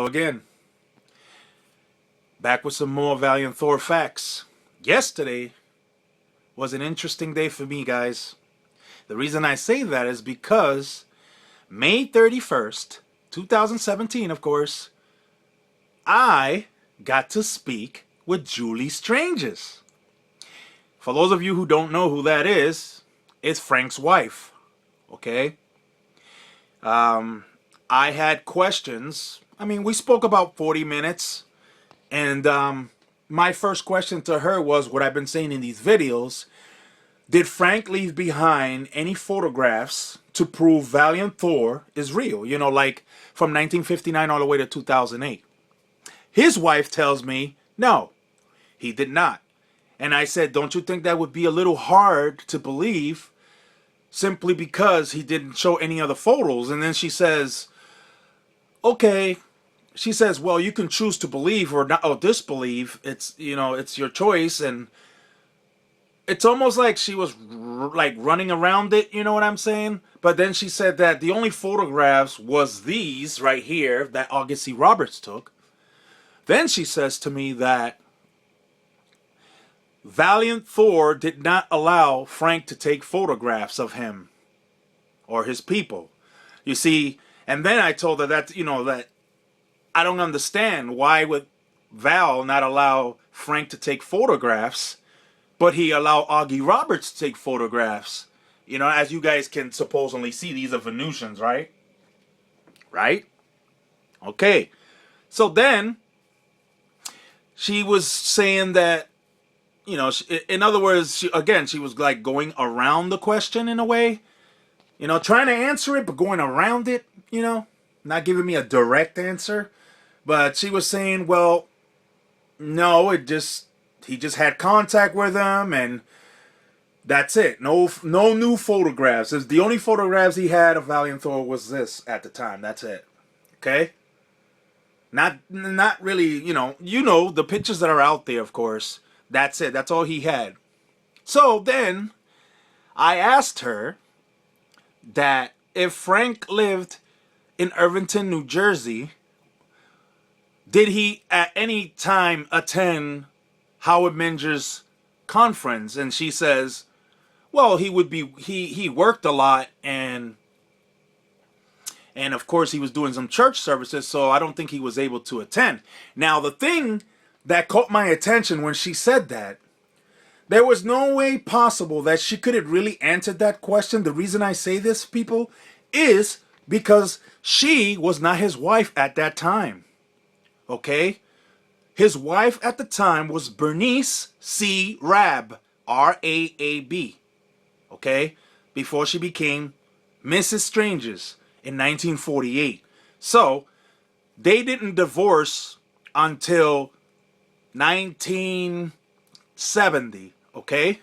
Hello again. Back with some more Valiant Thor facts. Yesterday was an interesting day for me, guys. The reason I say that is because May 31st, 2017, of course, I got to speak with Julie Stranges. For those of you who don't know who that is, it's Frank's wife. Okay? I had questions. I mean, we spoke about 40 minutes. And my first question to her was what I've been saying in these videos. Did Frank leave behind any photographs to prove Valiant Thor is real? You know, like from 1959 all the way to 2008. His wife tells me, no, he did not. And I said, don't you think that would be a little hard to believe simply because he didn't show any other photos? And then she says, okay. She says, well, you can choose to believe or not, or disbelieve. It's, you know, it's your choice. And it's almost like she was like running around it, you know what I'm saying? But then she said that the only photographs was these right here that August C. Roberts took. Then she says to me that Valiant Thor did not allow Frank to take photographs of him or his people. You see, and then I told her that, you know, that I don't understand why would Val not allow Frank to take photographs, but he allowed Augie Roberts to take photographs. You know, as you guys can supposedly see, these are Venusians, right? Right? Okay. So then she was saying that, you know, in other words, she was like going around the question in a way. You know, trying to answer it, but going around it, you know, not giving me a direct answer. But she was saying, well, no, he just had contact with him, and that's it. No new photographs. The only photographs he had of Valiant Thor was this at the time. That's it. Okay? Not really, you know, the pictures that are out there, of course. That's it. That's all he had. So then I asked her that if Frank lived in Irvington, New Jersey, did he at any time attend Howard Menger's conference? And she says, well, he worked a lot, and of course he was doing some church services, so I don't think he was able to attend. Now, the thing that caught my attention when she said that, there was no way possible that she could have really answered that question. The reason I say this, people, is because she was not his wife at that time. Okay? His wife at the time was Bernice C. Raab, R-A-A-B. Okay? Before she became Mrs. Stranges in 1948. So, they didn't divorce until 1970. Okay?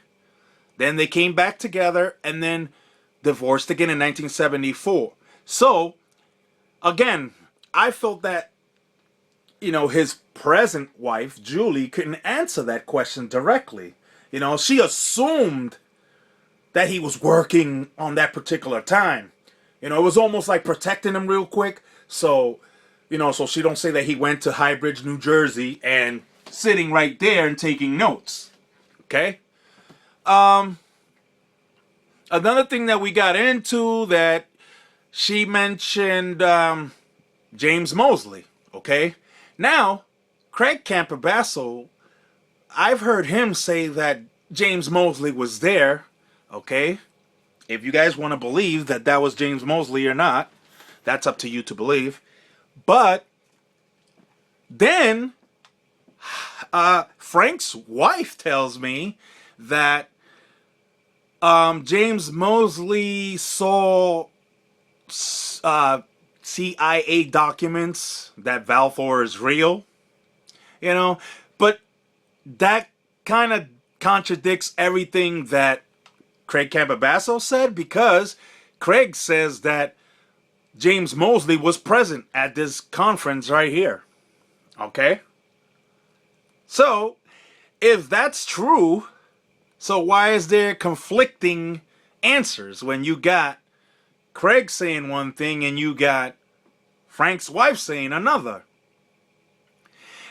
Then they came back together and then divorced again in 1974. So, again, I felt that, you know, his present wife, Julie, couldn't answer that question directly. You know, she assumed that he was working on that particular time. You know, it was almost like protecting him real quick. So, you know, so she don't say that he went to Highbridge, New Jersey and sitting right there and taking notes. Okay? Another thing that we got into that she mentioned James Mosley. Okay? Now, Craig Campobasso, I've heard him say that James Mosley was there, okay? If you guys want to believe that that was James Mosley or not, that's up to you to believe. But then Frank's wife tells me that James Mosley saw CIA documents that Val Thor is real, you know, but that kind of contradicts everything that Craig Campobasso said, because Craig says that James Mosley was present at this conference right here. Okay? So, if that's true, so why is there conflicting answers when you got Craig saying one thing and you got Frank's wife saying another?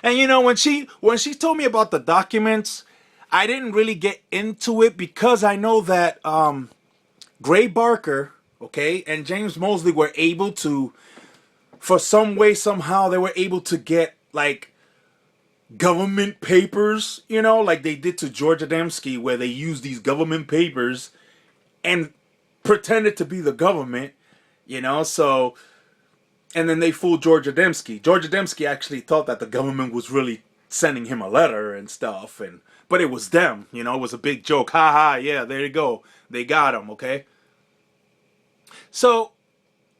And when she told me about the documents, I didn't really get into it because I know that Gray Barker, okay, and James Mosley were able to, for some way, somehow, they were able to get like government papers, like they did to George Adamski, where they used these government papers and pretended to be the government, so, and then they fooled George Adamski. George Adamski actually thought that the government was really sending him a letter and stuff, but it was them, it was a big joke. Ha ha, yeah, there you go. They got him, okay? So,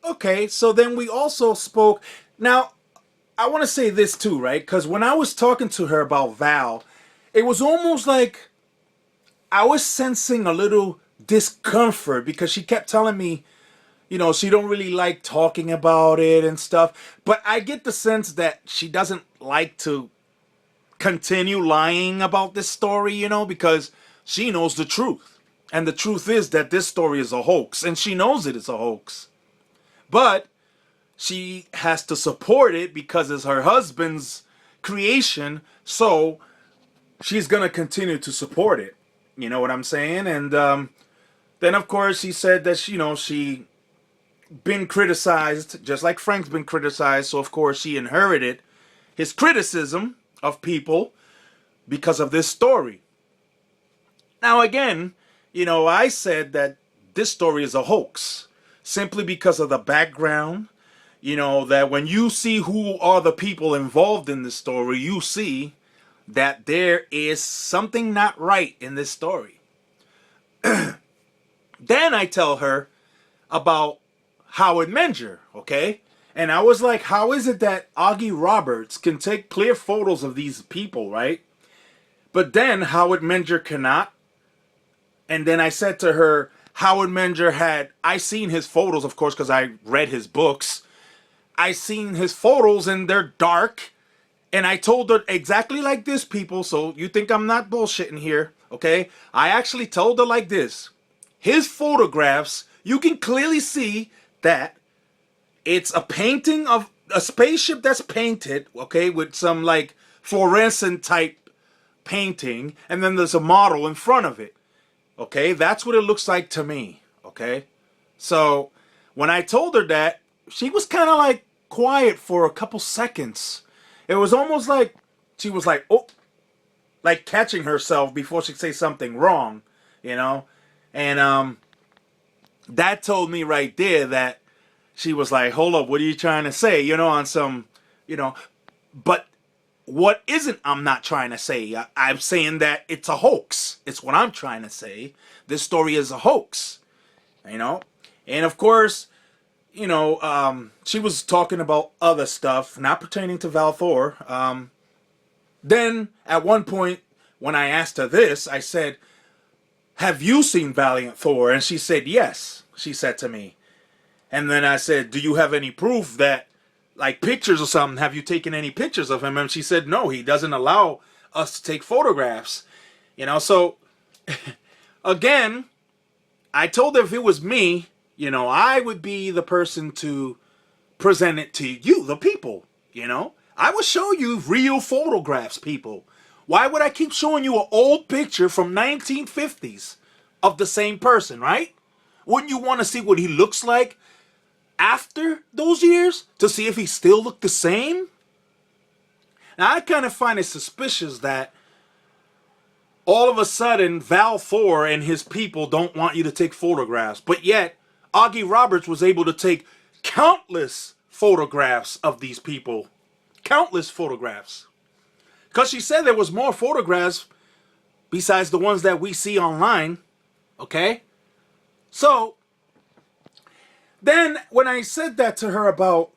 okay, so then we also spoke. Now, I want to say this too, right? Because when I was talking to her about Val, it was almost like I was sensing a little discomfort because she kept telling me, she don't really like talking about it and stuff. But I get the sense that she doesn't like to continue lying about this story, because she knows the truth. And the truth is that this story is a hoax, and she knows it is a hoax. But she has to support it because it's her husband's creation, so she's going to continue to support it. You know what I'm saying? And then, of course, she said that, she been criticized, just like Frank's been criticized, so, of course, she inherited his criticism of people because of this story. Now, again, I said that this story is a hoax simply because of the background. That when you see who are the people involved in this story, you see that there is something not right in this story. Then I tell her about Howard Menger, okay? And I was like, how is it that Augie Roberts can take clear photos of these people, right? But then Howard Menger cannot. And then I said to her, Howard Menger I seen his photos, of course, because I read his books. I seen his photos and they're dark. And I told her exactly like this, people. So you think I'm not bullshitting here, okay? I actually told her like this. His photographs, you can clearly see that it's a painting of a spaceship that's painted, okay, with some like fluorescent type painting. And then there's a model in front of it, okay? That's what it looks like to me, okay? So when I told her that, she was kind of like quiet for a couple seconds. It was almost like she was like, oh, like catching herself before she say something wrong, And that told me right there that she was like, hold up, what are you trying to say? On some, but what isn't I'm not trying to say? I'm saying that it's a hoax. It's what I'm trying to say. This story is a hoax, And of course, she was talking about other stuff, not pertaining to Val Thor. Then, at one point, when I asked her this, I said, have you seen Valiant Thor? And she said, yes, she said to me. And then I said, do you have any proof that, like pictures or something, have you taken any pictures of him? And she said, no, he doesn't allow us to take photographs. So, again, I told her if it was me, I would be the person to present it to you, the people, I would show you real photographs, people. Why would I keep showing you an old picture from 1950s of the same person, right? Wouldn't you want to see what he looks like after those years to see if he still looked the same? Now, I kind of find it suspicious that all of a sudden Val Thor and his people don't want you to take photographs, but yet Augie Roberts was able to take countless photographs of these people. Countless photographs. Because she said there was more photographs besides the ones that we see online. Okay? So, then when I said that to her about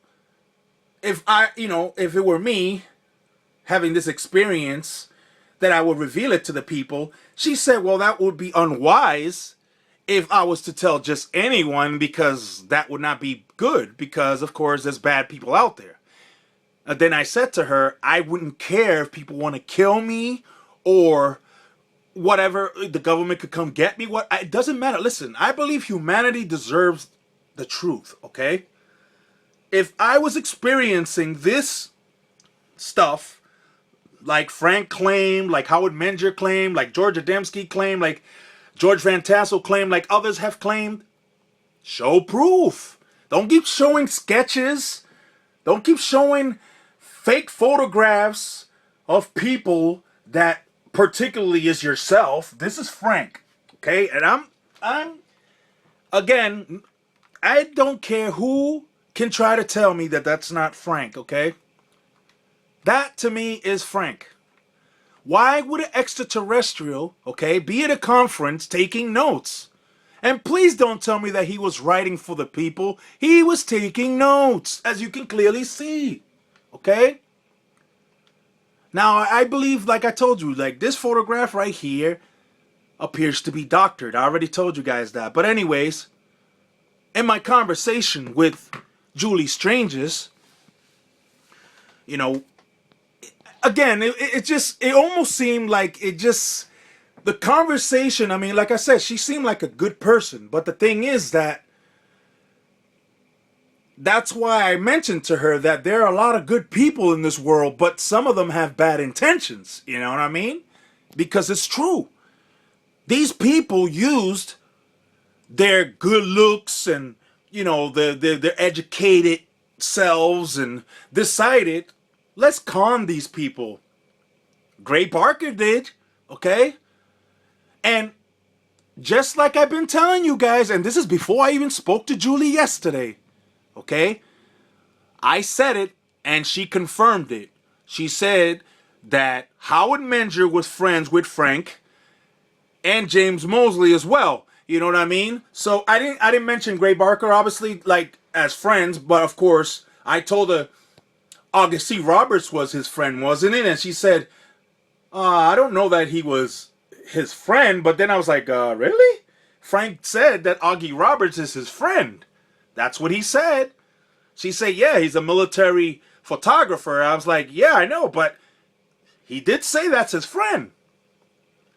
if if it were me having this experience, that I would reveal it to the people, she said, well, that would be unwise if I was to tell just anyone, because that would not be good, because, of course, there's bad people out there. And then I said to her, I wouldn't care if people want to kill me or whatever, the government could come get me. It doesn't matter. Listen, I believe humanity deserves the truth, okay? If I was experiencing this stuff, like Frank claimed, like Howard Menger claimed, like George Adamski claimed, like George Van Tassel claimed, like others have claimed, show proof. Don't keep showing sketches. Don't keep showing fake photographs of people that particularly is yourself. This is Frank, okay? And I'm again, I don't care who can try to tell me that that's not Frank, okay? That to me is Frank. Why would an extraterrestrial, okay, be at a conference taking notes? And please don't tell me that he was writing for the people. He was taking notes, as you can clearly see, okay? Now, I believe, like I told you, like this photograph right here appears to be doctored. I already told you guys that. But anyways, in my conversation with Julie Stranges, you know, again, it almost seemed like the conversation, I mean, like I said, she seemed like a good person. But the thing is that's why I mentioned to her that there are a lot of good people in this world, but some of them have bad intentions. You know what I mean? Because it's true. These people used their good looks and, you know, their educated selves and decided, let's con these people. Gray Barker did, okay? And just like I've been telling you guys, and this is before I even spoke to Julie yesterday, okay? I said it, and she confirmed it. She said that Howard Menger was friends with Frank and James Mosley as well. You know what I mean? So I didn't mention Gray Barker, obviously, like, as friends, but of course, I told her August C. Roberts was his friend, wasn't it? And she said, I don't know that he was his friend, but then I was like, really? Frank said that Augie Roberts is his friend. That's what he said. She said, yeah, he's a military photographer. I was like, yeah, I know, but he did say that's his friend.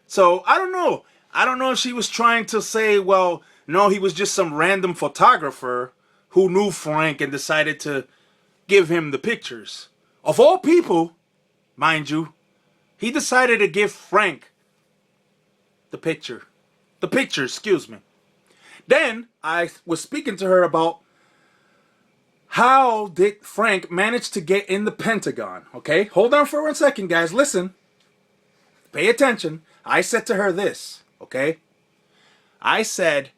So I don't know. I don't know if she was trying to say, well, no, he was just some random photographer who knew Frank and decided to give him the pictures. Of all people, mind you, he decided to give Frank the picture. The picture, excuse me. Then I was speaking to her about how did Frank manage to get in the Pentagon. Okay, hold on for 1 second, guys. Listen. Pay attention. I said to her this, okay? I said,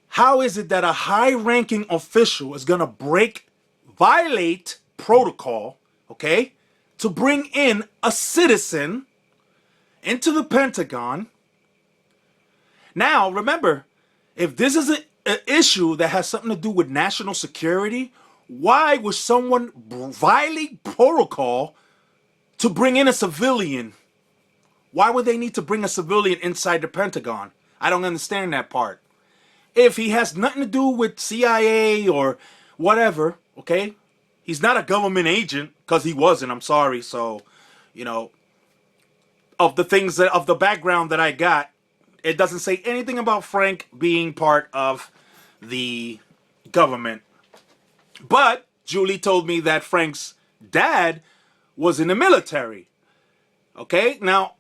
how is it that a high-ranking official is going to violate protocol, okay, to bring in a citizen into the Pentagon? Now, remember, if this is an issue that has something to do with national security, why would someone violate protocol to bring in a civilian? Why would they need to bring a civilian inside the Pentagon? I don't understand that part. If he has nothing to do with CIA or whatever, okay? He's not a government agent, because he wasn't, I'm sorry. So, you know, of the background that I got, it doesn't say anything about Frank being part of the government. But Julie told me that Frank's dad was in the military. Okay? Now,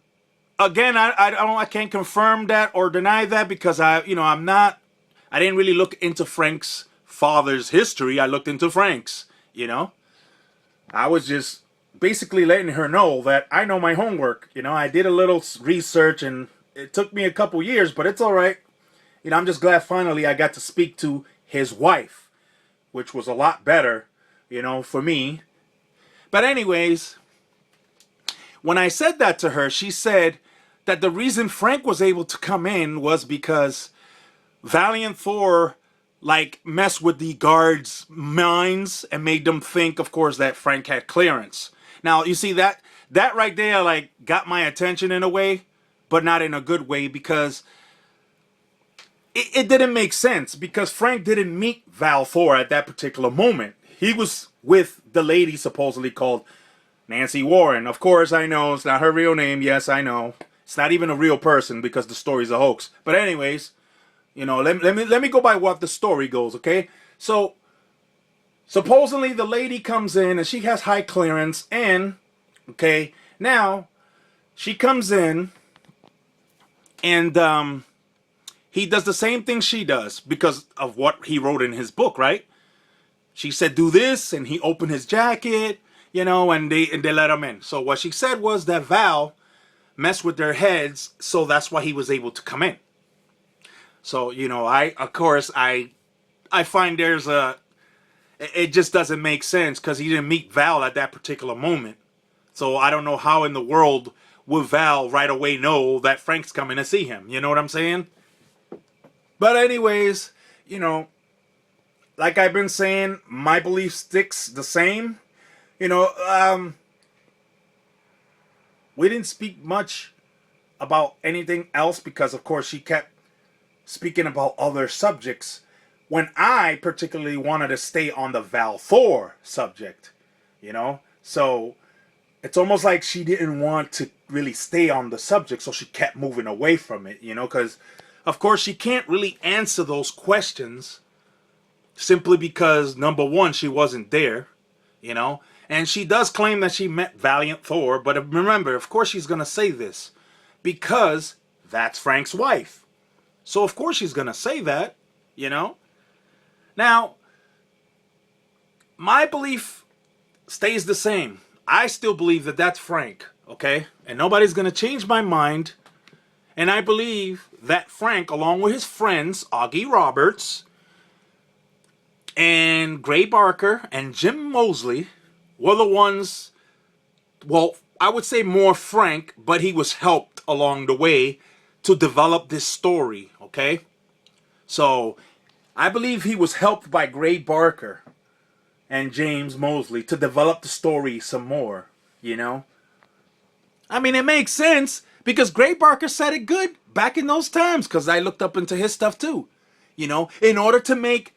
again, I can't confirm that or deny that because I didn't really look into Frank's father's history. I looked into Frank's, you know. I was just basically letting her know that I know my homework. You know, I did a little research and it took me a couple years, but it's all right. You know, I'm just glad finally I got to speak to his wife, which was a lot better, you know, for me. But anyways, when I said that to her, she said that the reason Frank was able to come in was because Valiant Thor, like, messed with the guards' minds and made them think, of course, that Frank had clearance. Now, you see, that right there, like, got my attention in a way, but not in a good way, because it didn't make sense, because Frank didn't meet Val Thor at that particular moment. He was with the lady supposedly called Nancy Warren. Of course, I know it's not her real name. Yes, I know. It's not even a real person because the story's a hoax. But anyways, you know, let me go by what the story goes, okay? So, supposedly the lady comes in and she has high clearance and, okay, Now, she comes in and he does the same thing she does because of what he wrote in his book, right? She said, do this, and he opened his jacket, you know, and they let him in. So what she said was that Val messed with their heads, so that's why he was able to come in. So, you know, of course, I find it just doesn't make sense because he didn't meet Val at that particular moment. So I don't know how in the world would Val right away know that Frank's coming to see him. You know what I'm saying? But anyways, you know, like I've been saying, my belief sticks the same. You know, we didn't speak much about anything else because, of course, she kept speaking about other subjects when I particularly wanted to stay on the Val Thor subject, you know? So it's almost like she didn't want to really stay on the subject, so she kept moving away from it, you know? Because, of course, she can't really answer those questions simply because, number one, she wasn't there, you know? And she does claim that she met Valiant Thor, but remember, of course she's going to say this because that's Frank's wife. So, of course, she's going to say that, you know? Now, my belief stays the same. I still believe that that's Frank, okay? And nobody's going to change my mind. And I believe that Frank, along with his friends, Augie Roberts, and Gray Barker, and Jim Mosley, were the ones, well, I would say more Frank, but he was helped along the way to develop this story, okay? So, I believe he was helped by Gray Barker and James Mosley to develop the story some more, you know? I mean, it makes sense because Gray Barker said it good back in those times because I looked up into his stuff too, you know? In order to make,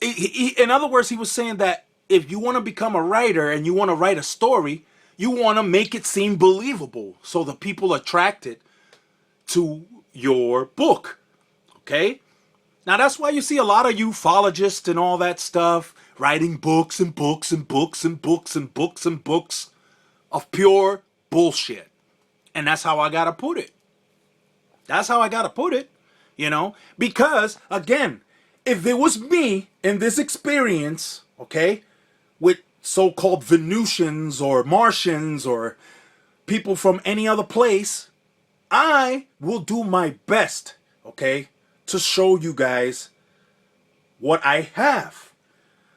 in other words, he was saying that if you want to become a writer and you want to write a story, you want to make it seem believable so the people attracted to your book, okay? Now, that's why you see a lot of ufologists and all that stuff writing books and books and books and books and books and books of pure bullshit. And that's how I gotta put it. That's how I gotta put it, you know? Because, again, if it was me in this experience, okay, with so-called Venusians or Martians or people from any other place, I will do my best, okay, to show you guys what I have.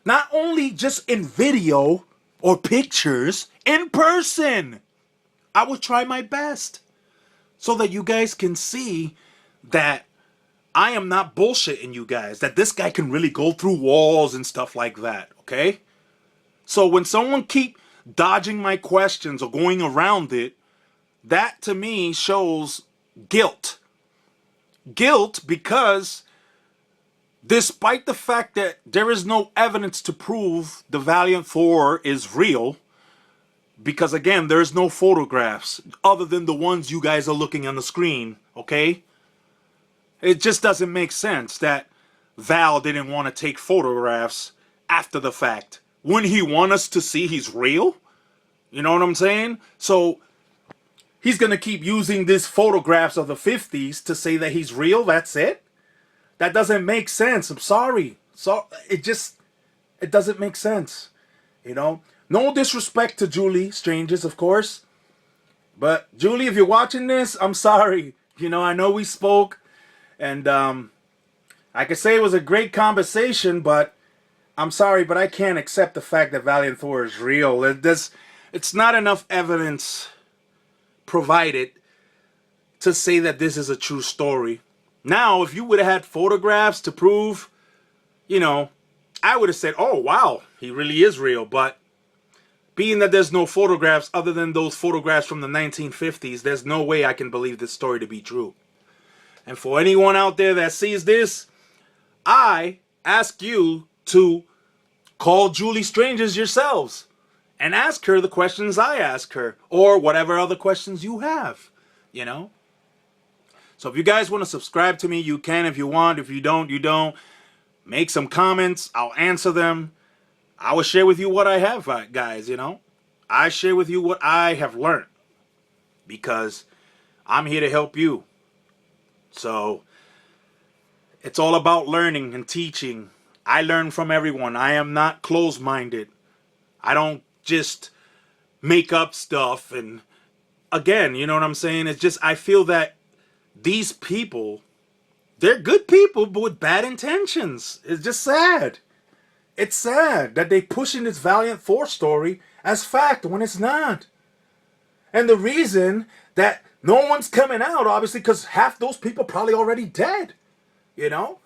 Not only just in video or pictures, in person. I will try my best so that you guys can see that I am not bullshitting you guys, that this guy can really go through walls and stuff like that, okay? So when someone keep dodging my questions or going around it, that to me shows guilt. Guilt because despite the fact that there is no evidence to prove the Valiant Thor is real, because again, there's no photographs other than the ones you guys are looking on the screen, okay? It just doesn't make sense that Val didn't want to take photographs after the fact. Wouldn't he want us to see he's real? You know what I'm saying? So he's going to keep using these photographs of the 50s to say that he's real, that's it? That doesn't make sense. I'm sorry. So it doesn't make sense. You know? No disrespect to Julie Strangers, of course. But Julie, if you're watching this, I'm sorry. You know, I know we spoke. And I could say it was a great conversation, but I'm sorry, but I can't accept the fact that Valiant Thor is real. It's not enough evidence provided to say that this is a true story. Now, if you would have had photographs to prove, you know, I would have said, oh, wow, he really is real. But being that there's no photographs other than those photographs from the 1950s, there's no way I can believe this story to be true. And for anyone out there that sees this, I ask you to call Julie Strangers yourselves and ask her the questions I ask her or whatever other questions you have, you know. So if you guys want to subscribe to me, you can if you want. If you don't, you don't. Make some comments. I'll answer them. I will share with you what I have, guys, you know. I share with you what I have learned because I'm here to help you. So it's all about learning and teaching. I learn from everyone. I am not closed-minded. I don't just make up stuff. And again, you know what I'm saying? It's just I feel that these people, they're good people, but with bad intentions. It's just sad. It's sad that they pushing this Valiant Thor story as fact when it's not. And the reason that no one's coming out, obviously, because half those people probably already dead. You know?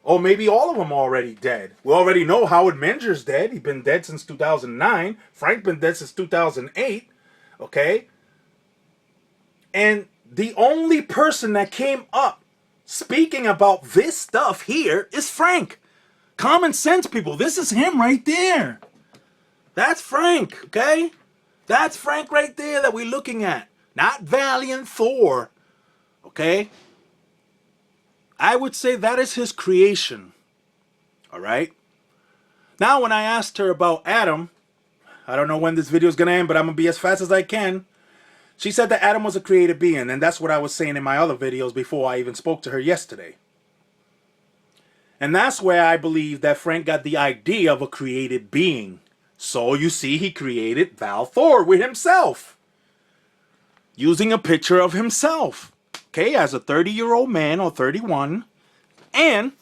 Or maybe all of them already dead. We already know Howard Menger's dead. He's been dead since 2009. Frank been dead since 2008. Okay? And the only person that came up speaking about this stuff here is Frank. Common sense, people. This is him right there. That's Frank, okay? That's Frank right there that we're looking at. Not Valiant Thor, okay? I would say that is his creation, all right? Now, when I asked her about Adam, I don't know when this video is going to end, but I'm going to be as fast as I can. She said that Adam was a created being, and that's what I was saying in my other videos before I even spoke to her yesterday. And that's where I believe that Frank got the idea of a created being. So, you see, he created Val Thor with himself. Using a picture of himself. Okay, as a 30-year-old man or 31. And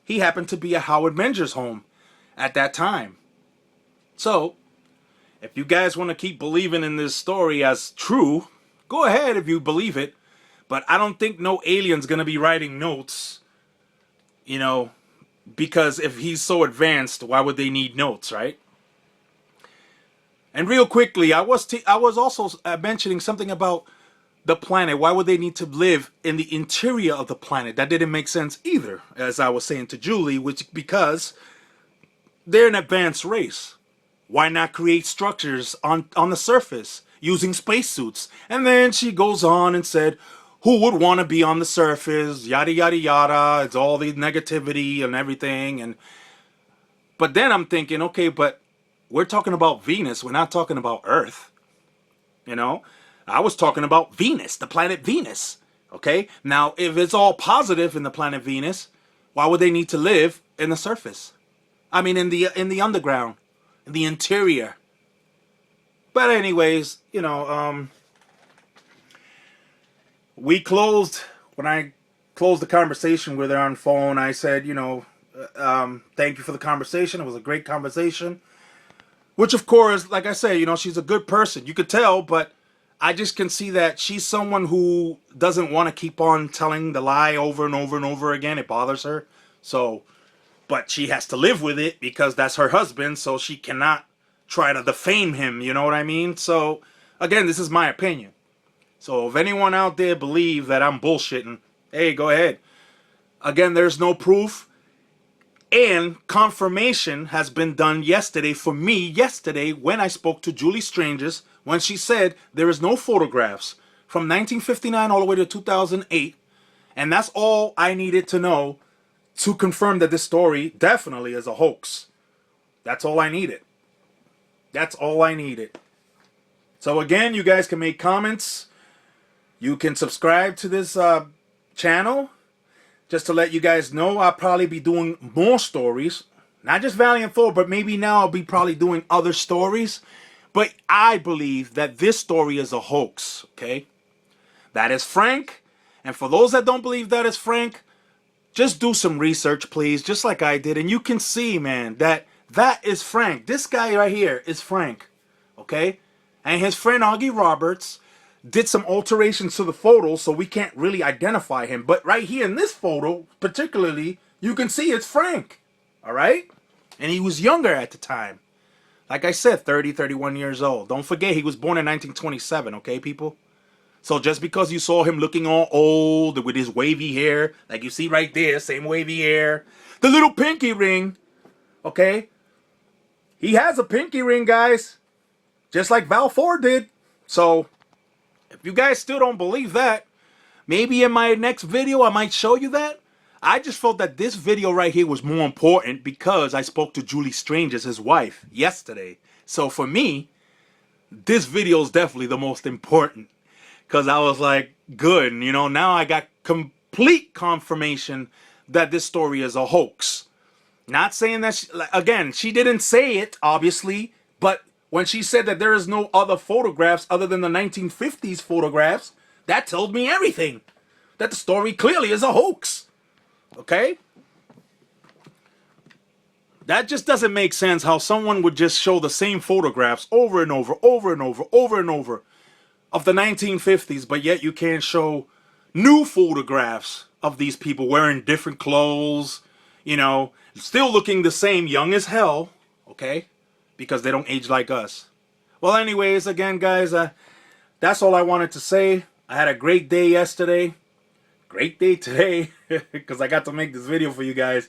he happened to be at Howard Menger's home at that time. So, if you guys want to keep believing in this story as true, go ahead if you believe it. But I don't think no alien's going to be writing notes, you know, because if he's so advanced, why would they need notes, right? And real quickly, I was also mentioning something about the planet. Why would they need to live in the interior of the planet? That didn't make sense either, as I was saying to Julie, because they're an advanced race. Why not create structures on the surface using spacesuits? And then she goes on and said, who would want to be on the surface? Yada, yada, yada. It's all the negativity and everything. But then I'm thinking, okay, but we're talking about Venus. We're not talking about Earth. You know? I was talking about Venus, the planet Venus. Okay? Now, if it's all positive in the planet Venus, why would they need to live in the surface? I mean, in the underground. In the interior. But anyways, you know, when I closed the conversation with her on phone, I said, you know, thank you for the conversation. It was a great conversation. Which, of course, like I say, you know, she's a good person. You could tell, but I just can see that she's someone who doesn't want to keep on telling the lie over and over and over again. It bothers her. So, but she has to live with it because that's her husband, so she cannot try to defame him, you know what I mean? So, again, this is my opinion. So if anyone out there believes that I'm bullshitting, hey, go ahead. Again, there's no proof. And confirmation has been done yesterday for me, yesterday, when I spoke to Julie Strangers, when she said there is no photographs from 1959 all the way to 2008. And that's all I needed to know to confirm that this story definitely is a hoax. That's all I needed. That's all I needed. So again, you guys can make comments. You can subscribe to this channel. Just to let you guys know, I'll probably be doing more stories. Not just Valiant Thor, but maybe now I'll be probably doing other stories. But I believe that this story is a hoax, okay? That is Frank. And for those that don't believe that is Frank, just do some research, please, just like I did. And you can see, man, that is Frank. This guy right here is Frank, okay? And his friend Augie Roberts did some alterations to the photo, so we can't really identify him. But right here in this photo, particularly, you can see it's Frank. All right? And he was younger at the time. Like I said, 30, 31 years old. Don't forget, he was born in 1927, okay, people? So just because you saw him looking all old with his wavy hair, like you see right there, same wavy hair, the little pinky ring, okay? He has a pinky ring, guys. Just like Val Thor did. So if you guys still don't believe that, maybe in my next video I might show you that. I just felt that this video right here was more important because I spoke to Julie Strangers, his wife, yesterday. So for me, this video is definitely the most important. Because I was like, good, you know, now I got complete confirmation that this story is a hoax. Not saying that, again, she didn't say it, obviously, but when she said that there is no other photographs other than the 1950s photographs, that told me everything. That the story clearly is a hoax. Okay? That just doesn't make sense how someone would just show the same photographs over and over, over and over, over and over of the 1950s, but yet you can't show new photographs of these people wearing different clothes, you know, still looking the same, young as hell, okay? Because they don't age like us. Well, anyways, again, guys, that's all I wanted to say. I had a great day yesterday. Great day today, because I got to make this video for you guys.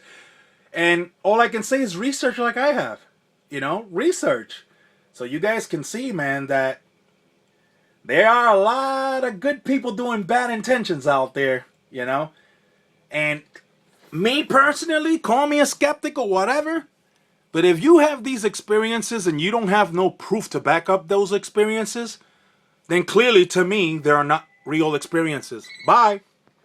And all I can say is research like I have. You know, research. So you guys can see, man, that there are a lot of good people doing bad intentions out there, you know. And me personally, call me a skeptic or whatever, but if you have these experiences and you don't have no proof to back up those experiences, then clearly to me, they are not real experiences. Bye.